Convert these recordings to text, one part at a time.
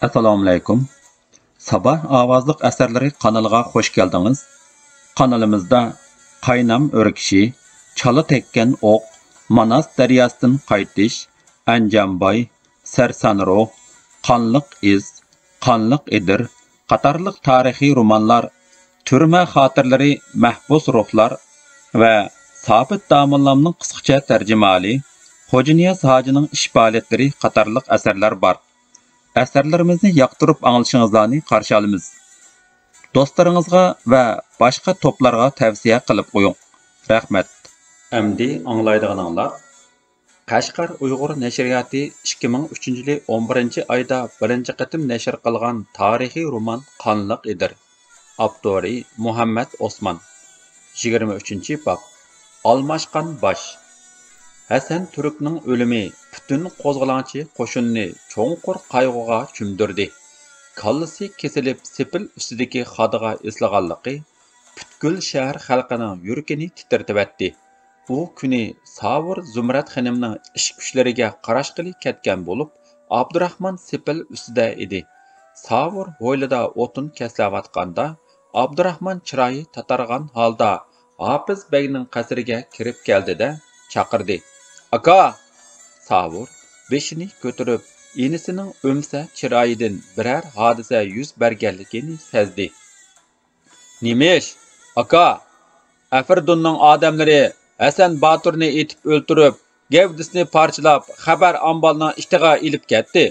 Assalomu alaykum. Sabah ovozliq asarlari kanaliga hoş geldiniz. Kanalimizda Qaynam örkishi, Chala tekkan o'q, Manas daryosidan qaytish, Anjamboy, Sarsanro, Qanliq iz, Qanliq edir qatorliq tarixiy romanlar, turma xotirlari, mahbus ruhlar va Sabit Damollamning qisqacha tarjimali Xo'janiyaz hojining ish faoliyatlari qatorliq asarlar bor. Əsərlərimizni yaqtırıb anglışınızlarını qarşı alımız. Dostlarınızға və başqa toplarga tavsiyə qilib qoyun. Rəhmət. Əmdi anlaydıqanlar. Qashqar Uyğur nəşriyyatı 2003-cü 11-ci ayda birinci qitim nəşr qılğan tarixi roman Qanliq edir. Avtori Muhammad Osman. 23-cü bab. Almaşqan baş. Hasan Türk'nің ölümü bütün qo'zg'alonchi qo'shinni cho'nqur qayg'uga cho'mdirdi. Kallasi kesilib sepil ustidagi xodiga eslaganligi butkul shahar xalqining yurakini titratibatdi. U kuni Savur Zumrat xonimning ish kuchlariga qarash qilib ketgan bo'lib, Abdurahmon sepil ustida edi. Savur hovlida o'tin keslayotganda Abdurahmon chiroyi tatargan holda Hafiz Begning qasriga kirib keldi-da chaqirdi. Aka! Savur beshini ko'tarib, enisining o'msa chiroyidan biror hodisa yuz berganligini sezdi. Nimish? Aka! Afirdunning odamlari Hasan Baturni etib o'ltirib, gavdisini parchalab, xabar ambalning ishtiga ilib ketdi.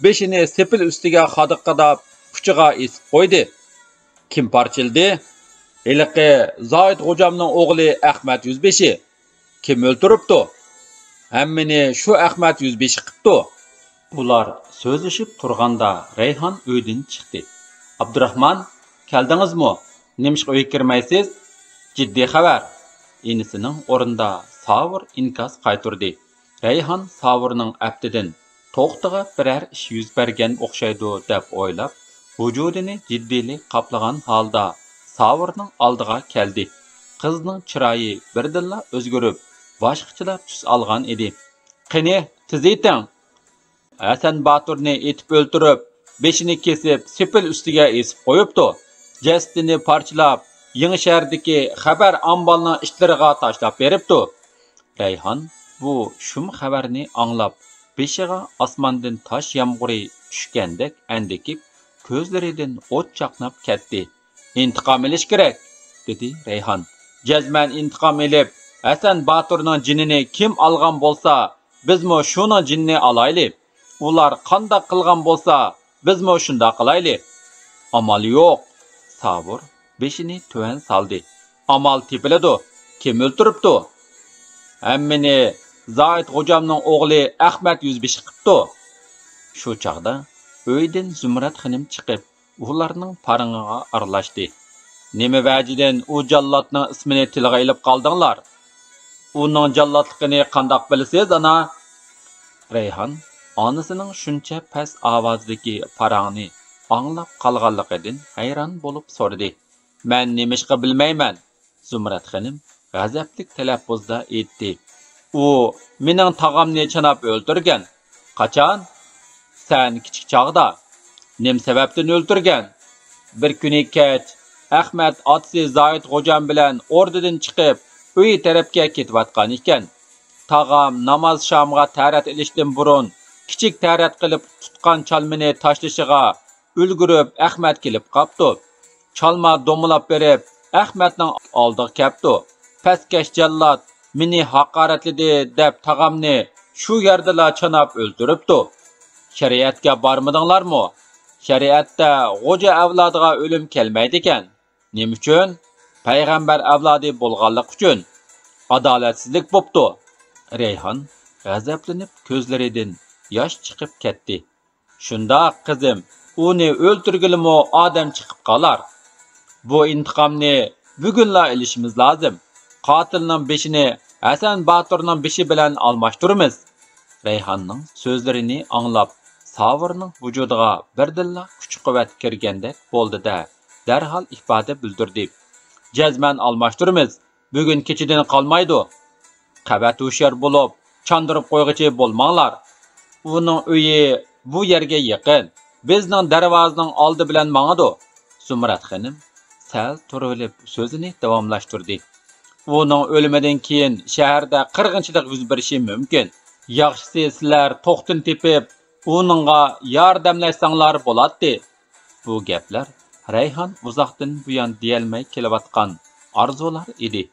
Beshini sepil ustiga xodiq qadab, kuchiga esib qo'ydi. Kim parchildi? Eliqi Zoid Xo'jamning o'g'li Ahmad Yuzbeshi. Kim o'ltiribdi? Hammini shu Ahmad Yuzbeshi qipti. Ular so'zlashib turganda Rayhon uydan chiqdi. Abdurahmon, keldingizmi? Nimishqa uyga kirmaysiz? Jiddiy xabar. Enisining o'rinda Savur inkos qaytirdi. Rayhon Savurning aftidan to'xtiga biror ish yuz bergan o'xshaydi deb o'ylab, vujudini jiddiylik qoplagan holda Savurning oldiga keldi. Qizning chiroyi birdilla o'zgarib, boshqachalar tus olgan edi. Qani, tiz eting. Hasan Baturni etib o'ltirib, beshini kesib, sepil ustiga esib qo'yibdi. Jasadini parchalab, Yangi shahardagi xabar ambalning ishlariga tashlab beribdi. Rayhon bu shum xabarni anglab, beshiga osmondan tosh yomg'iri tushgandek andikib, ko'zlaridan o't chaqnab ketdi. Intiqom olish kerak, dedi Rayhon. Jazman intiqom olib, Hasan Baturning jinini kim olgan bo'lsa, bizmo shuning jinni olayli. Ular qanday qilgan bo'lsa, bizmo shunda qilayli. Amal yo'q. Savur beshini tuvan soldi. Amal tepiladi. Kim o'ltiribdi? Hammini Zoid Xo'jamning o'g'li Ahmad Yuzbeshi qipti. Shu chaqda uydan Zumrat xonim chiqib, ularning parangiga aralashdi. Nima vajidan u jallodning ismini tilga ilib qoldinglar? Uning jallodligini qandoq bilasiz, ana? Rayhon onasining shuncha past ovozdagi parangni anglab qolganligidan hayron bo'lib so'radi. Men nimishqa bilmayman. Zumrat xonim g'azablik talaffuzda aytdi. U mening tog'amni chanab o'ldirgan. Qachon? Sen kichik chog'da. Nim sababdan o'ldirgan? Bir kuni kech Ahmad otasi Zoid Xo'jam bilan o'rnidan chiqib, uy tarafga ketayotgan ekan. Tog'am namoz shomga tarat ilishdan burun kichik tarat qilib tutgan chalmini tashlashiga ulgurib Ahmad kelib qopti. Chalma domlab berib Ahmadning oldiga kelibdi. Pastkash jallod meni haqoratladi deb tog'amni shu yerda chanab o'ldiribdi. Shariatga bormadinglarmi? Shariatda Xo'ja avlodiga o'lim kelmaydi ekan. Nima uchun? Payg'ambar avlodi bo'lganlik uchun. Adolatsizlik bo'pti. Rayhon g'azablanib ko'zlaridan yosh chiqib ketdi. Shunda qizim, uni o'ltirgilimi odam chiqib qolar. Bu intiqomni bugunla ilishimiz lozim. Qotilning beshini Hasan Baturning beshi bilan almashtiramiz. Rayhonning so'zlarini anglab, Savurning vujudiga birdilla kuch-quvvat kirgandek bo'ldi-da, darhol ifoda bildirdi. Jazman almashtiramiz. Bugun kechidan qolmaydi. Qavat o'shar bo'lib, chandırıp qo'yg'ichi bo'lmanglar. Uning uyi bu yerga yaqin. bizning darvozaning oldi bilan mangadi. Zumrad xonim sal turib so'zini davomlashtirdi. Uning o'limidan keyin shaharda qirg'inchilik yuz berishi mumkin. Yaxshisi sizlar to'xtin tepib, uningga yordamlashsanglar bo'ladi. Bu gaplar Rayhon uzoqdan buyon deyolmay kelayotgan orzular edi.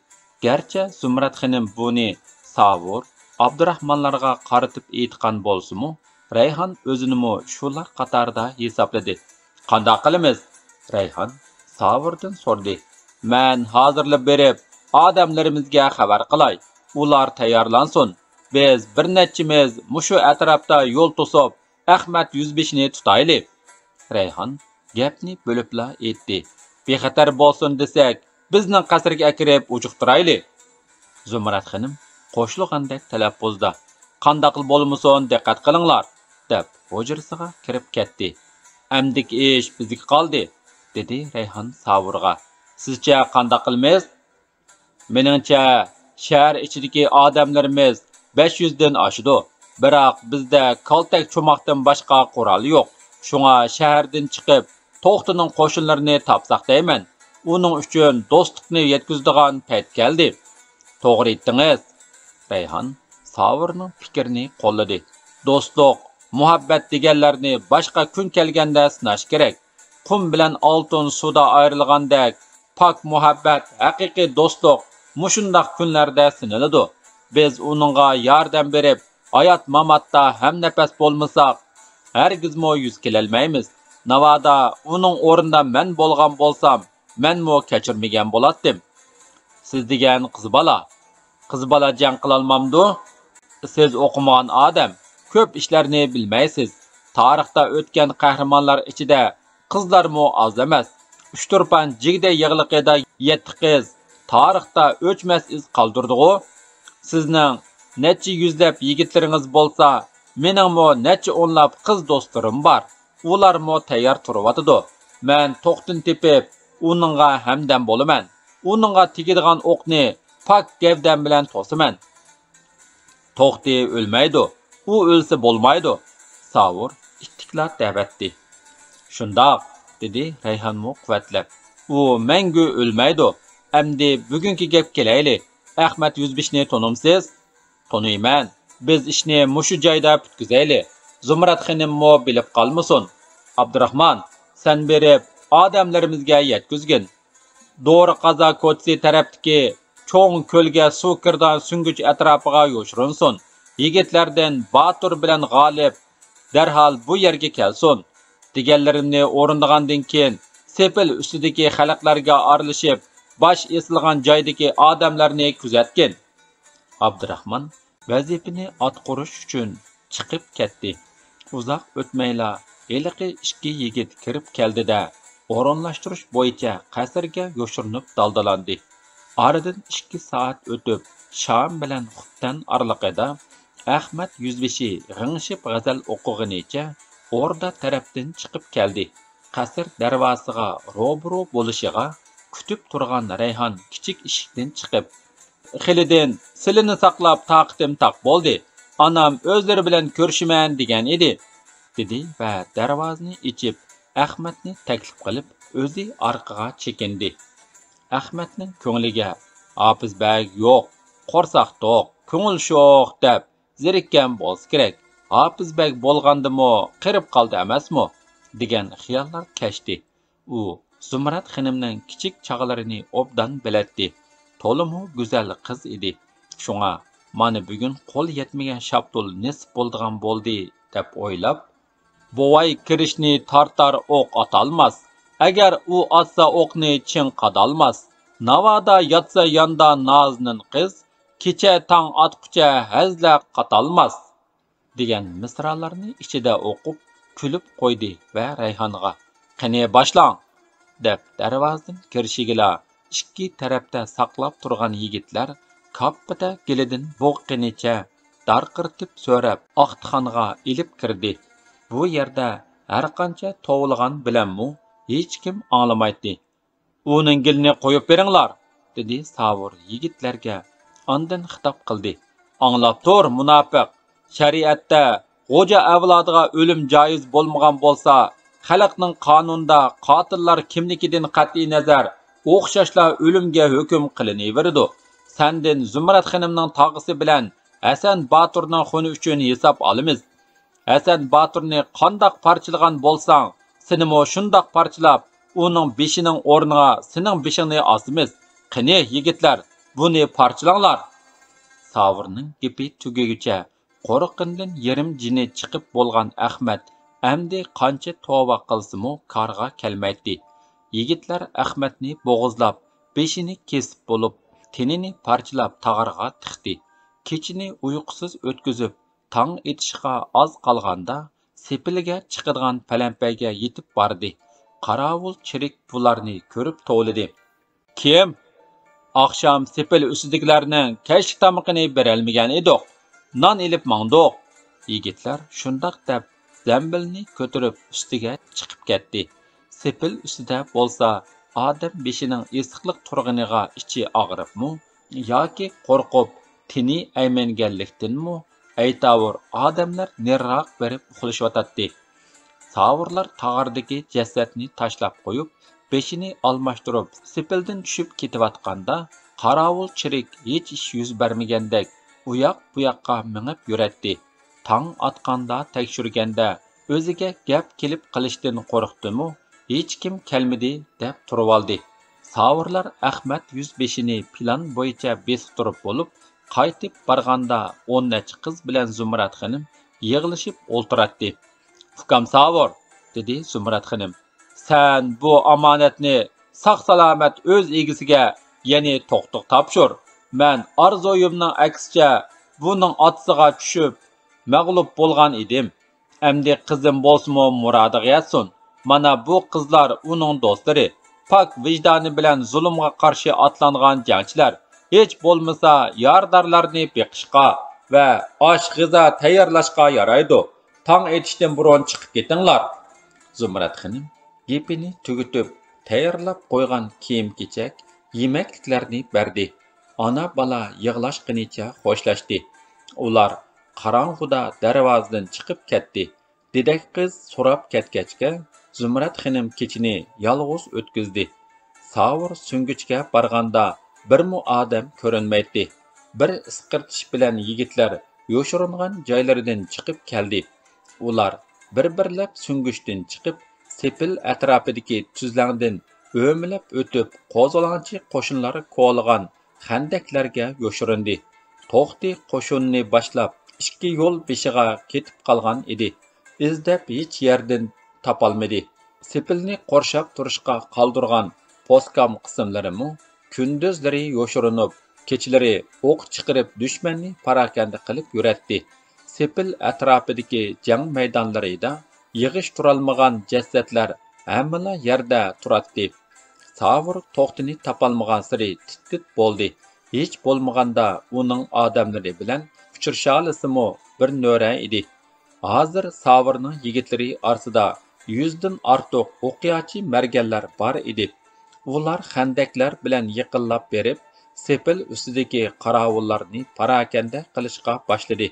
Garchi Zumrad xonim buni Savur, Abdurahmonlarga qaratib aytgan bo'lsa-mu, Rayhon o'zini shular qatorida hisobladi. Qanday qilamiz? Rayhon Savurdan so'radi. Men hozirlab berib, odamlarimizga xabar qilay. Ular tayyorlansin. Biz bir nechimiz mushu atrofda yo'l to'sib, Ahmad 105ni tutaylik. Rayhon gapni bo'libla aytdi. Bexatar bo'lsin desak, bizning qasrga kirib ujuqtiraylik. Zumrad xonim qo'shilgandek talaffuzda qandaq bo'lmasin diqqat qilinglar deb hujrasiga kirib ketdi. Amdik ish bizga qoldi, dedi Rayhon Savurga. Sizcha qandaq qilamiz? Meningcha shahar ichidagi odamlarimiz 500 dan oshdi. Biroq bizda kaltak cho'moqdan boshqa qurol yo'q. Shunga shahardan chiqib, To'xtining qo'shinlarini topsaq deyman. Uning uchun do'stlikni yetkazadigan payt keldi. To'g'ri aytdingiz. Rayhon Savurning fikrini qo'lladi. Do'stlik, muhabbat deganlarni boshqa kun kelganda sinash kerak. Qum bilan oltin suvda ayrilgandek, pok muhabbat, haqiqiy do'stlik mushundaq kunlarda siniladi. Biz uningga yordam berib, hayot mamatda ham nafas bo'lmasak, hargizmo yuz kelolmaymiz. Navoda uning o'rnida men bo'lgan bo'lsam, menmo kechirmagan bo'lardim. Siz degan qiz bola jang qila olmamdu? Siz o'qimagan odam, ko'p ishlarni bilmaysiz. Tarixda o'tgan qahramonlar ichida qizlarmo oz emas. Uchturpan jigda yig'liqida 7 qiz tarixda o'chmas iz qoldirdi-ku. Sizning necha yuzlab yigitlaringiz bo'lsa, meningmo necha o'nlab qiz do'stlarim bor. Ularmo tayyor turibdi. Men to'xtin tepib, uningga hamdam bo'laman. Uningga tegadigan o'qni pak gavdam bilan to'saman. To'xti o'lmaydi. U o'lsa bo'lmaydi. Savur ittiklab da'vatdi. Shundoq, dedi Rayhon quvvatlab. U mangu o'lmaydi. Endi bugungi gap kelayli. Ahmad 105ni tanimsiz? Taniyman. Biz ishni mushu joyda bitkizaylik. Zumrad xonimmo bilib qolmasin. Abdurahmon, sen berib odamlarimizga yetkizgin. Doğru qaza ko'tsi tarafdagi cho'ng ko'lga suv kirdan sungich atrofiga yo'shirinsin. Yigitlardan Batur bilan G'olib darhol bu yerga kelsin. Deganlarimni o'rindagandan keyin sepil ustidagi xalqlarga aralashib, bosh esilgan joydagi odamlarni kuzatgin. Abdurahmon vazifani atqurish uchun chiqib ketdi. Uzoq o'tmayla eliqi 2 yigit kirib keldida o'rinlashtirish bo'yicha qasrga yo'shirinib daldalandi. Oradan 2 soat o'tib, shom bilan xutdan orliqida Ahmad 105 g'ingshib g'azal o'qig'inicha o'rda tarafdan chiqib keldi. Qasr darvozasiga ro'bro bo'lishiga kutib turgan Rayhon kichik eshikdan chiqib, "Xilidan silini saqlab taqtim taq bo'ldi. Anam o'zlari bilan ko'rishiman degan edi", dedi va darvozani ichib Ahmadni taklif qilib, o'zi orqaga chekindi. Ahmadning ko'ngliga "Hafiz bag yo'q, qo'rsoq to'q, ko'ngil sho'x" deb zerikkan bo'lsa kerak. Hafiz bag bo'lgandimi, qirib qoldi emasmi degan xiyollar kechdi. U Zumrad xonimning kichik chog'larini obdan biladi. To'limu go'zal qiz edi. Shunga mana bugun qo'l yetmagan shaptul nisb bo'ldigan bo'ldi deb o'ylab, "Bovay kirishni tartar o'q atolmas. Agar u atsa o'qni chin qadolmas. Navoda yotsa yonda noznin qiz, kecha tong atqucha hazla qatolmas" degan misralarni ichida o'qib, kulib qo'ydi va Rayhonga "Qani boshlang" deb darvozadan kirishiga 2 tarafda saqlab turgan yigitlar kappita gilidan bo'qqinicha darqirtib so'rab oqtixonga ilib kirdi. Bu yerda har qancha tovulgan bilanmu hech kim anglamaydi. "Uning gilni qo'yib beringlar", dedi Savur yigitlarga. Ondan xitob qildi. "Anglab tur, munofiq. Shariatda xo'ja avlodiga o'lim joiz bo'lmagan bo'lsa, xalqning qonunda qotillar kimligidan qat'iy nazar o'xshashla o'limga hukm qilinaverdi. Sandin Zumrad xonimning tog'isi bilan Hasan Baturning xuni uchun hisob olamiz. Hasan Baturni qandoq parchalagan bo'lsang, seni mo shundoq parchalab, uning beshining o'rniga sening beshingni osimiz. Qani yigitlar, buni parchalanglar. Savrning gepi tugagicha qo'rqqandan yarim jini chiqib bo'lgan Ahmad amdi qancha tova qilsimi qarg'a kelmaydi. Yigitlar Ahmadni bo'g'izlab, beshini kesib bo'lib, tenini parchalab tag'arga tiqdi. Kechini uyqusiz o'tkazib, tong etishga oz qolganda sepilga chiqadigan palampaga yetib bordi. Qarovul chirik bularni ko'rib to'lidi. Kim? Akşam sepil üstüdiklerinin keşik tamıqini berelmigen edik. Non ilip mangdık. Yigitler şundaq deb zambilni ko'tirib üstüge chiqib ketdi. Sepil üstüde bolsa odam beshining esiqliq turg'iniga ichi og'ribmi yoki qo'rqib tini aymanganlikdanmi aytavur odamlar neriroq berib uxlashayotdi. Savurlar tag'ardagi jasadni tashlab qo'yib beshini almashtirib sepildan tushib ketayotganda qarovul chirik hech ish yuz bermagandek uyoq bu yoqqa minib yuratdi. Tong otganda tekshirganda o'ziga gap kelib qilishdan qo'rqdimi hech kim kelmadi deb turib oldi. Savurlar Ahmad 105ni plan bo'yicha bestirib bo'lib qaytib borganda 10 necha qiz bilan Zumrad xonim yig'ilishib o'ltiratdi. "Ukam Savur," dedi Zumrad xonim. "Sen bu amanatni saq salomat o'z egisiga, ya'ni to'qtiq topshir. Men orzoyimning aksicha buning otisiga tushib mag'lub bo'lgan edim. Endi qizim bo'lsa-mu murodiga yetsin. Mana bu qizlar uning do'stlari, pak vijdoni bilan zulmga qarshi otlangan jangchilar. Hech bo'lmasa yordorlarni beqishga va osh g'izo tayyorlashga yaraydi. Tong etishdan burun chiqib ketinglar." Zumrad xonim gapini tugutib, tayyorlab qo'ygan kiyim-kechak, yemakliklarni berdi. Ona bola yig'lashqinicha xo'shlashdi. Ular qorong'uda darvozadan chiqib ketdi. Dedak qiz so'rab ketgachga Zumrad xonim kechini yolg'iz o'tkazdi. Savur sungichga borganda birmu odam ko'rinmaydi. Bir isqirtish bilan yigitlar yo'shiringan joylaridan chiqib keldi. Ular bir-birlab sungichdan chiqib sepil atrofidagi tuzlangdan o'milab o'tib qo'zg'olonchi qo'shinlari ko'lagan xandaklarga yo'shirindi. To'xti qo'shinni boshlab ikki yo'l beshiga ketib qolgan edi. Izdab hech yerdan topolmadi. Sepilni qorshab turishga qoldirgan poskam qismlarimi kunduzlari yo'shirinib, kechalari o'q chiqarib dushmanni parakanda qilib yuratdi. Sepil atrofidagi jang maydonlarida yig'ish turolmagan jasadlar hammala yerda turadi. Savur to'xtini topolmagan siri tit bo'ldi. Hech bo'lmaganda uning odamlari bilan uchrashalisimu bir nöra edi. Hozir Savurning yigitlari orasida 100 dan ortiq o'qiyachi merganlar bor edi. Ular xandaklar bilan yiqinlab berib, sepil ustidagi qarovullarni parakanda qilishga boshladi.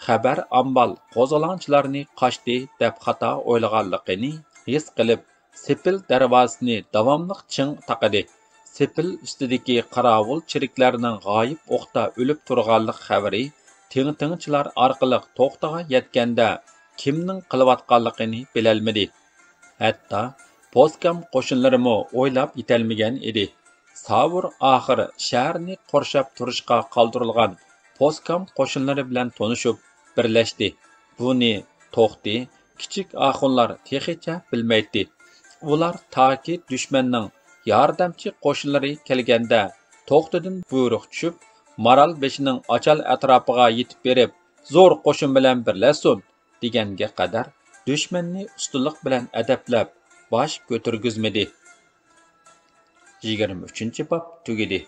Xabar ambal qo'zg'olonchilarni qochdi deb xato o'ylaganligini his qilib, sepil darvozasini davomli ching taqadi. Sepil ustidagi qarovul chiriklarining g'oyib o'qda o'lib turganlik xabari ting-tingchilar orqali to'xtaga yetganda kimning qilayotganligini bilolmadi. Hatto poskam qo'shinlarimi o'ylab yetolmagan edi. Savur oxir shaharni qorshab turishga qoldirilgan poskam qo'shinlari bilan tanishib birlashdi. Buni to'xti kichik axunlar texicha bilmaydi. Ular toki dushmanning yordamchi qo'shinlari kelganda to'xtidan buyruq tushib, Maral beshining ochal atrofiga yetib berib, zo'r qo'shin bilan birlashsin deganga qadar dushmanni ustunlik bilan adablab bosh ko'targizmadi. 23-bob tugadi.